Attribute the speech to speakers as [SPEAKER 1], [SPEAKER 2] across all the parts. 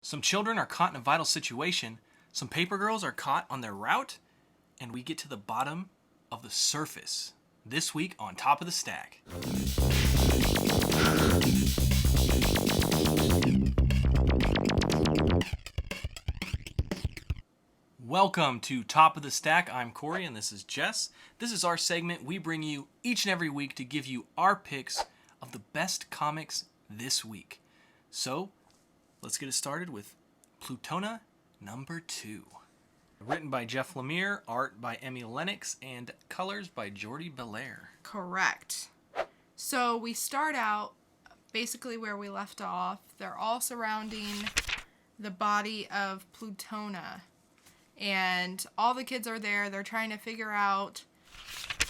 [SPEAKER 1] Some children are caught in a vital situation, some paper girls are caught on their route, and we get to the bottom of the surface. This week on Top of the Stack. Welcome to Top of the Stack. I'm Cory and this is Jess. This is our segment we bring you each and every week to give you our picks of the best comics this week. So, let's get it started with Plutona number 2. Written by Jeff Lemire, art by Emmy Lennox, and colors by Jordi Belair.
[SPEAKER 2] Correct. So we start out basically where we left off. They're all surrounding the body of Plutona. And all the kids are there. They're trying to figure out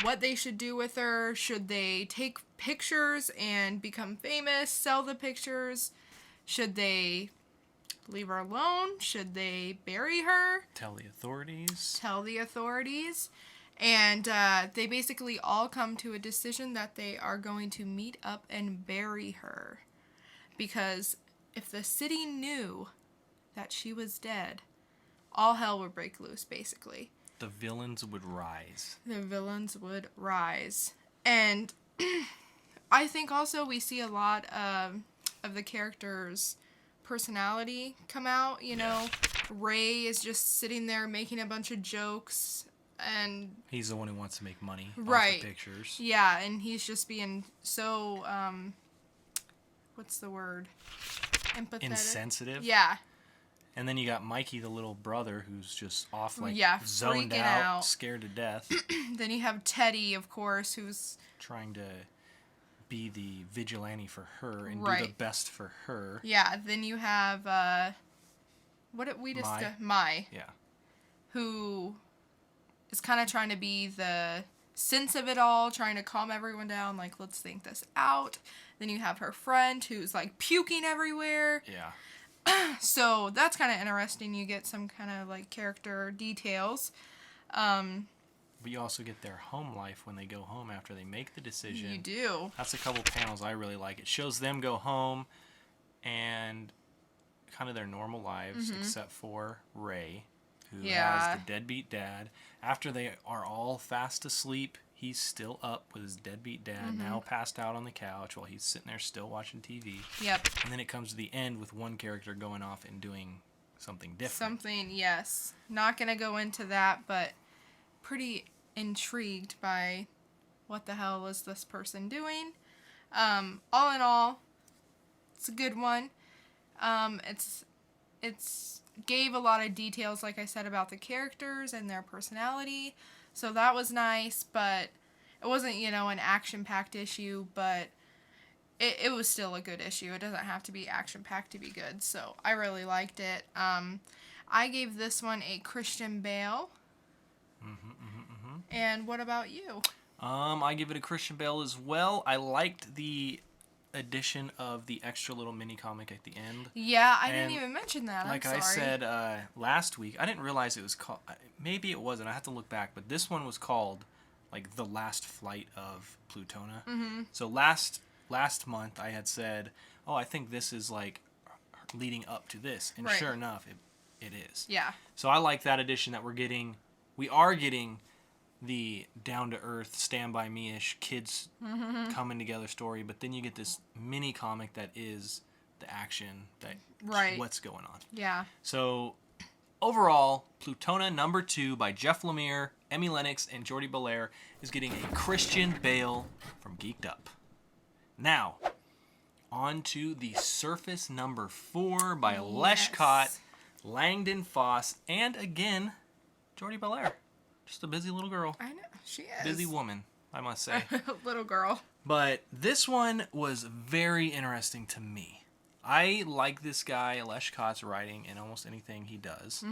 [SPEAKER 2] what they should do with her. Should they take pictures and become famous, sell the pictures? Should they leave her alone? Should they bury her?
[SPEAKER 1] Tell the authorities.
[SPEAKER 2] And they basically all come to a decision that they are going to meet up and bury her. Because if the city knew that she was dead, all hell would break loose, basically.
[SPEAKER 1] The villains would rise.
[SPEAKER 2] And I think also we see a lot of the characters' personality come out. You know, Ray is just sitting there making a bunch of jokes. And
[SPEAKER 1] he's the one who wants to make money off the pictures.
[SPEAKER 2] Yeah, and he's just being so, what's the word? Empathetic?
[SPEAKER 1] Insensitive?
[SPEAKER 2] Yeah.
[SPEAKER 1] And then you got Mikey, the little brother, who's just off, zoned
[SPEAKER 2] freaking
[SPEAKER 1] out, scared to death.
[SPEAKER 2] Then you have Teddy, of course, who's
[SPEAKER 1] trying to be the vigilante for her and do the best for her.
[SPEAKER 2] Yeah, then you have, what did we discuss? Mai.
[SPEAKER 1] Yeah.
[SPEAKER 2] Who is kind of trying to be the sense of it all, trying to calm everyone down, like, let's think this out. Then you have her friend who's, like, puking everywhere.
[SPEAKER 1] Yeah.
[SPEAKER 2] So that's kind of interesting. You get some kind of, like, character details.
[SPEAKER 1] But you also get their home life when they go home after they make the decision.
[SPEAKER 2] You do.
[SPEAKER 1] That's a couple panels I really like. It shows them go home and kind of their normal lives, except for Ray, who has the deadbeat dad. After they are all fast asleep, he's still up with his deadbeat dad, now passed out on the couch while he's sitting there still watching TV.
[SPEAKER 2] Yep.
[SPEAKER 1] And then it comes to the end with one character going off and doing something different.
[SPEAKER 2] Yes. Not going to go into that, but pretty intrigued by what the hell is this person doing. All in all, it's a good one. It's gave a lot of details, like I said, about the characters and their personality. So that was nice, but it wasn't, an action-packed issue, but it was still a good issue. It doesn't have to be action-packed to be good, so I really liked it. I gave this one a Christian Bale. And what about you?
[SPEAKER 1] I give it a Christian Bale as well. I liked the addition of the extra little mini comic at the end.
[SPEAKER 2] Yeah, I didn't even mention that.
[SPEAKER 1] Like I said last week, I didn't realize it was called. Maybe it wasn't. I have to look back. But this one was called like The Last Flight of Plutona. So last month I had said, oh, I think this is like leading up to this, and sure enough, it is.
[SPEAKER 2] Yeah.
[SPEAKER 1] So I like that addition that we're getting. We are getting the down-to-earth, stand-by-me-ish kids coming together story, but then you get this mini comic that is the action, that what's going on.
[SPEAKER 2] Yeah.
[SPEAKER 1] So overall, Plutona number 2 by Jeff Lemire, Emmy Lennox, and Jordi Belair is getting a Christian Bale from Geek'd Up. Now, on to the Surface number 4 by Leshcott, Langdon Foss, and again, Jordi Belair. Just a busy little girl.
[SPEAKER 2] I know, she is.
[SPEAKER 1] Busy woman, I must say.
[SPEAKER 2] Little girl.
[SPEAKER 1] But this one was very interesting to me. I like this guy, Leshcott's writing, in almost anything he does.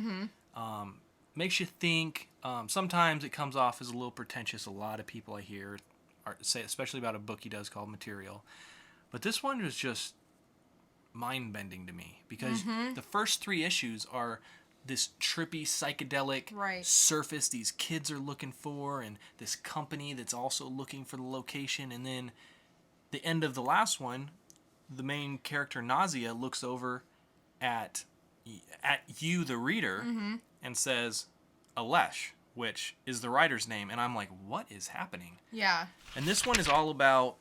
[SPEAKER 1] Makes you think. Sometimes it comes off as a little pretentious. A lot of people I hear say, especially about a book he does called Material. But this one was just mind-bending to me. Because the first 3 issues are this trippy, psychedelic surface these kids are looking for, and this company that's also looking for the location. And then the end of the last one, the main character, Nausea, looks over at at you, the reader, and says Alesh, which is the writer's name. And I'm like, what is happening?
[SPEAKER 2] Yeah.
[SPEAKER 1] And this one is all about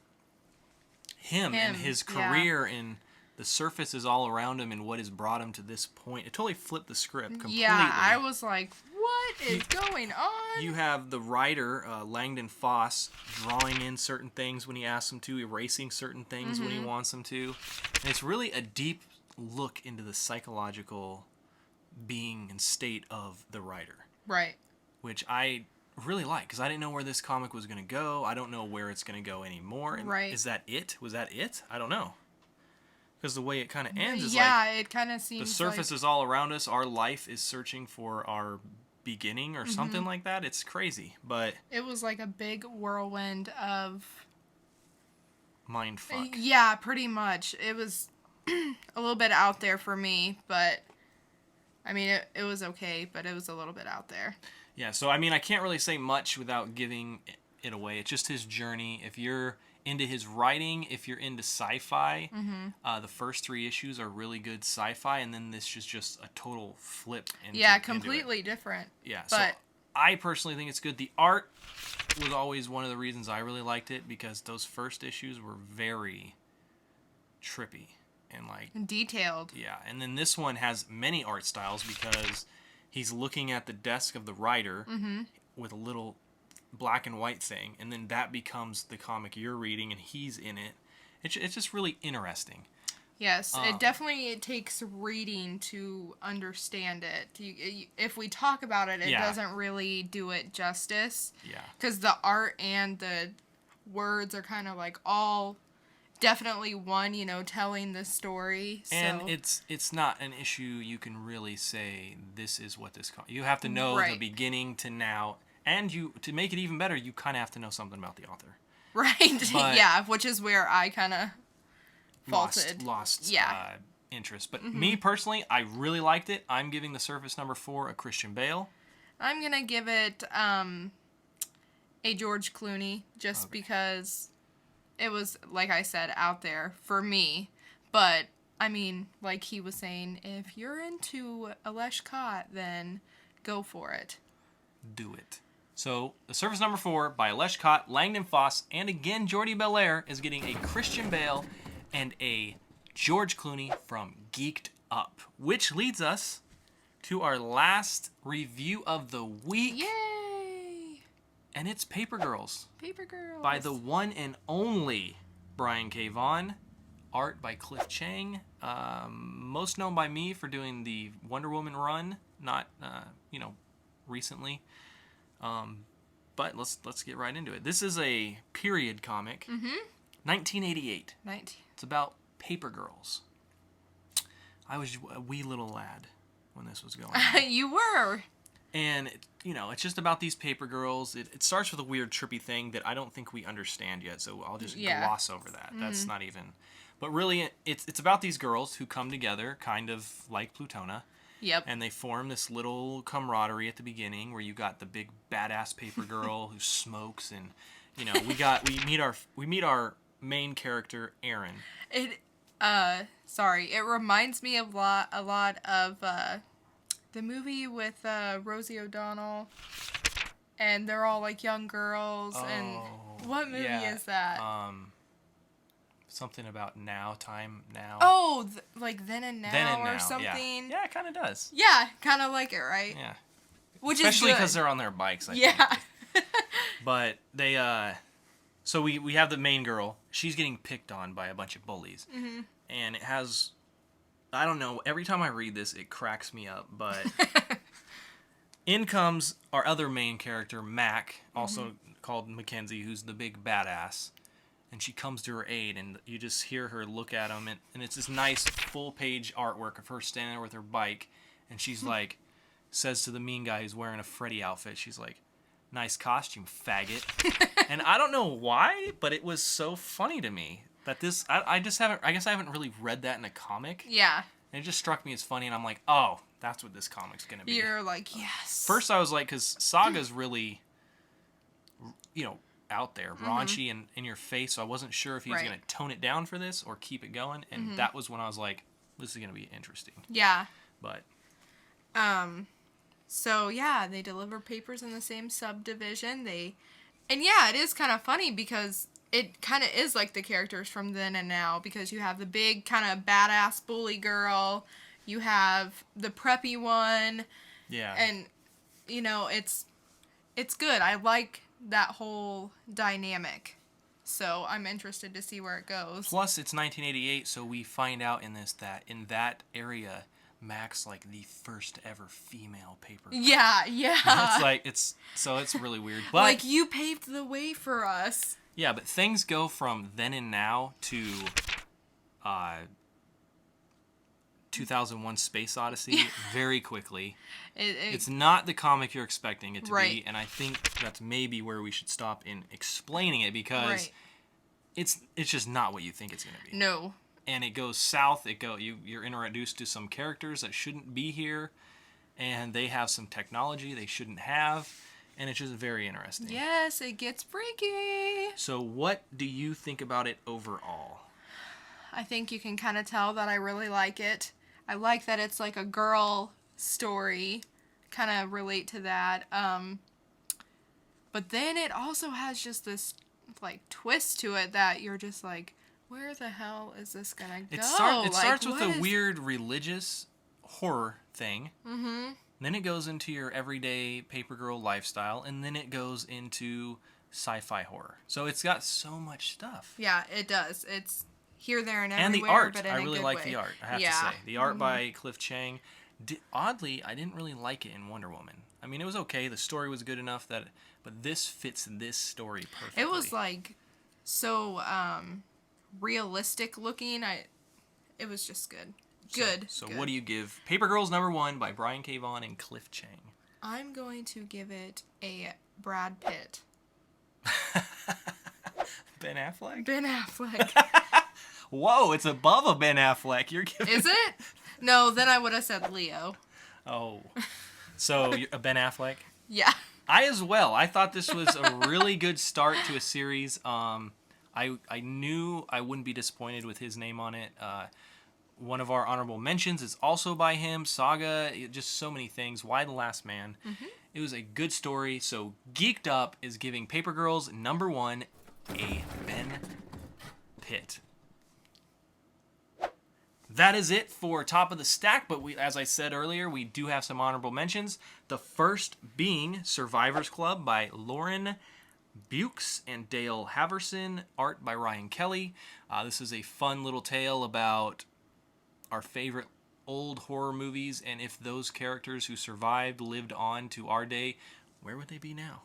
[SPEAKER 1] him and his career, and the surface is all around him and what has brought him to this point. It totally flipped the script completely.
[SPEAKER 2] Yeah, I was like, what is going on?
[SPEAKER 1] You have the writer, Langdon Foss, drawing in certain things when he asks him to, erasing certain things when he wants him to. And it's really a deep look into the psychological being and state of the writer.
[SPEAKER 2] Right.
[SPEAKER 1] Which I really like, because I didn't know where this comic was going to go. I don't know where it's going to go anymore. And
[SPEAKER 2] right.
[SPEAKER 1] Is that it? Was that it? I don't know. Because the way it kind of ends is
[SPEAKER 2] it kind of seems
[SPEAKER 1] the surface is all around us. Our life is searching for our beginning or something like that. It's crazy, but
[SPEAKER 2] it was like a big whirlwind of
[SPEAKER 1] mindfuck.
[SPEAKER 2] Yeah, pretty much. It was a little bit out there for me, but I mean, it was okay, but it was a little bit out there.
[SPEAKER 1] Yeah, so I mean, I can't really say much without giving it away. It's just his journey. If you're into his writing, if you're into sci-fi, the first 3 issues are really good sci-fi, and then this is just a total flip.
[SPEAKER 2] Completely different.
[SPEAKER 1] Yeah,
[SPEAKER 2] but
[SPEAKER 1] so I personally think it's good. The art was always one of the reasons I really liked it, because those first issues were very trippy and like
[SPEAKER 2] detailed.
[SPEAKER 1] Yeah, and then this one has many art styles because he's looking at the desk of the writer with a little black and white thing, and then that becomes the comic you're reading, and he's in it. It's just really interesting.
[SPEAKER 2] Yes, it takes reading to understand it. If we talk about it, it doesn't really do it justice.
[SPEAKER 1] Yeah.
[SPEAKER 2] Because the art and the words are kind of like all definitely one, telling the story.
[SPEAKER 1] And it's not an issue you can really say this is what this you have to know the beginning to now, and to make it even better, you kind of have to know something about the author.
[SPEAKER 2] Right. Yeah, which is where I kind of faulted.
[SPEAKER 1] Lost interest. But me personally, I really liked it. I'm giving the Surface number 4 a Christian Bale.
[SPEAKER 2] I'm going to give it a George Clooney, just because it was, like I said, out there for me. But, I mean, like he was saying, if you're into Alesh Kott, then go for it.
[SPEAKER 1] Do it. So, The Surface number 4 by Alesh Kott, Langdon Foss, and again, Jordi Belair is getting a Christian Bale and a George Clooney from Geek'd Up. Which leads us to our last review of the week.
[SPEAKER 2] Yay!
[SPEAKER 1] And it's Paper Girls.
[SPEAKER 2] Paper Girls.
[SPEAKER 1] By the one and only Brian K. Vaughan. Art by Cliff Chang. Most known by me for doing the Wonder Woman run. Not, recently. But let's get right into it. This is a period comic. 1988. It's about paper girls. I was a wee little lad when this was going on.
[SPEAKER 2] You were.
[SPEAKER 1] And, it's just about these paper girls. It starts with a weird, trippy thing that I don't think we understand yet, so I'll just gloss over that. That's not even... But really, it's about these girls who come together, kind of like Plutona.
[SPEAKER 2] Yep.
[SPEAKER 1] And they form this little camaraderie at the beginning where you got the big badass paper girl who smokes, and we meet our main character, Aaron.
[SPEAKER 2] It reminds me a lot of the movie with Rosie O'Donnell, and they're all like young girls. And what movie is that?
[SPEAKER 1] Something about time now.
[SPEAKER 2] Oh, like then and now or
[SPEAKER 1] now,
[SPEAKER 2] something.
[SPEAKER 1] Yeah, it kind of does.
[SPEAKER 2] Yeah, kind of like it, right?
[SPEAKER 1] Yeah.
[SPEAKER 2] Which
[SPEAKER 1] especially
[SPEAKER 2] is
[SPEAKER 1] because they're on their bikes. I think. But they so we have the main girl. She's getting picked on by a bunch of bullies, and it has, I don't know. Every time I read this, it cracks me up. But in comes our other main character, Mac, also called Mackenzie, who's the big badass. And she comes to her aid, and you just hear her look at him, and it's this nice full-page artwork of her standing there with her bike, and she's like, says to the mean guy who's wearing a Freddy outfit, she's like, "Nice costume, faggot." And I don't know why, but it was so funny to me that this, I guess I haven't really read that in a comic.
[SPEAKER 2] Yeah.
[SPEAKER 1] And it just struck me as funny, and I'm like, oh, that's what this comic's gonna be.
[SPEAKER 2] You're like, yes.
[SPEAKER 1] First I was like, because Saga's really, out there, raunchy and in your face, so I wasn't sure if he was going to tone it down for this or keep it going, and that was when I was like, this is going to be interesting.
[SPEAKER 2] Yeah.
[SPEAKER 1] But
[SPEAKER 2] So yeah, they deliver papers in the same subdivision. And yeah, it is kind of funny because it kind of is like the characters from then and now, because you have the big kind of badass bully girl, you have the preppy one,
[SPEAKER 1] yeah.
[SPEAKER 2] and it's good. I like that whole dynamic. So I'm interested to see where it goes.
[SPEAKER 1] Plus, it's 1988, so we find out in this that in that area, Mac's like the first ever female paper girl.
[SPEAKER 2] Yeah.
[SPEAKER 1] It's really weird. But
[SPEAKER 2] like, you paved the way for us.
[SPEAKER 1] Yeah, but things go from then and now to 2001 Space Odyssey very quickly. It's not the comic you're expecting it to be, and I think that's maybe where we should stop in explaining it, because it's just not what you think it's going to be.
[SPEAKER 2] No.
[SPEAKER 1] And it goes south. You're introduced to some characters that shouldn't be here, and they have some technology they shouldn't have, and it's just very interesting.
[SPEAKER 2] Yes, it gets freaky.
[SPEAKER 1] So what do you think about it overall?
[SPEAKER 2] I think you can kind of tell that I really like it. I like that it's like a girl story. Kind of relate to that. But then it also has just this like twist to it that you're just like, where the hell is this gonna go?
[SPEAKER 1] It starts with a weird religious horror thing. Mm-hmm. Then it goes into your everyday paper girl lifestyle, and then it goes into sci-fi horror. So it's got so much stuff.
[SPEAKER 2] Yeah, it does. It's here, there, and everywhere.
[SPEAKER 1] And the art.
[SPEAKER 2] But in
[SPEAKER 1] I
[SPEAKER 2] a
[SPEAKER 1] really
[SPEAKER 2] good
[SPEAKER 1] like
[SPEAKER 2] way.
[SPEAKER 1] the art, I have to say. The art by Cliff Chiang. Oddly, I didn't really like it in Wonder Woman. I mean, it was okay. The story was good enough but this fits this story perfectly.
[SPEAKER 2] It was like so realistic looking. It was just good. Good.
[SPEAKER 1] So
[SPEAKER 2] good.
[SPEAKER 1] What do you give Paper Girls #1 by Brian K. Vaughan and Cliff Chiang?
[SPEAKER 2] I'm going to give it a Brad Pitt.
[SPEAKER 1] Ben Affleck?
[SPEAKER 2] Ben Affleck.
[SPEAKER 1] Whoa, it's above a Ben Affleck. You're giving...
[SPEAKER 2] Is it? No, then I would have said Leo.
[SPEAKER 1] Oh. So, a Ben Affleck?
[SPEAKER 2] Yeah.
[SPEAKER 1] I as well. I thought this was a really good start to a series. I knew I wouldn't be disappointed with his name on it. One of our honorable mentions is also by him. Saga, just so many things. Why the Last Man? Mm-hmm. It was a good story. So Geek'd Up is giving Paper Girls #1 a Ben Pitt. That is it for Top of the Stack, but as I said earlier, we do have some honorable mentions. The first being Survivors Club by Lauren Bukes and Dale Haverson, art by Ryan Kelly. This is a fun little tale about our favorite old horror movies, and if those characters who survived lived on to our day, where would they be now?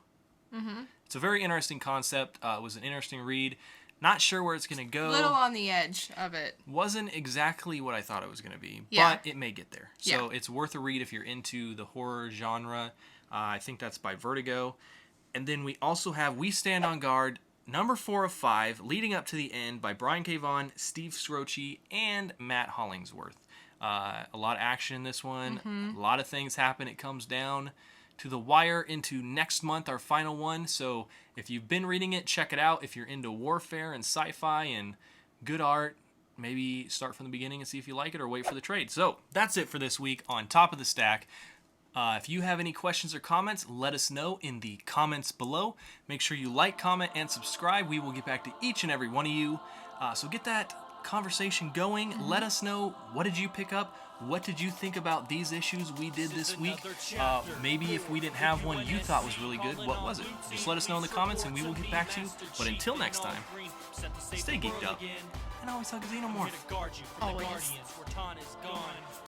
[SPEAKER 1] Mm-hmm. It's a very interesting concept. It was an interesting read. Not sure where it's going to go.
[SPEAKER 2] Little on the edge of it.
[SPEAKER 1] Wasn't exactly what I thought it was going to be,
[SPEAKER 2] yeah.
[SPEAKER 1] But it may get there. So It's worth a read if you're into the horror genre. I think that's by Vertigo. And then we also have We Stand on Guard, #4 of 5, Leading Up to the End by Brian K. Vaughan, Steve Scroce, and Matt Hollingsworth. A lot of action in this one. Mm-hmm. A lot of things happen. It comes down to the wire into next month, our final one. So if you've been reading it, check it out. If you're into warfare and sci-fi and good art, maybe start from the beginning and see if you like it, or wait for the trade. So that's it for this week on Top of the Stack. If you have any questions or comments, let us know in the comments below. Make sure you like, comment, and subscribe. We will get back to each and every one of you. So get that conversation going. Mm-hmm. Let us know, what did you pick up? What did you think about these issues we did this week? Maybe if we didn't have one you thought was really good, what was it? Just let us know in the comments and we will get back to you. But until next time, stay geeked up. And always hug Xenomorph.
[SPEAKER 2] Always.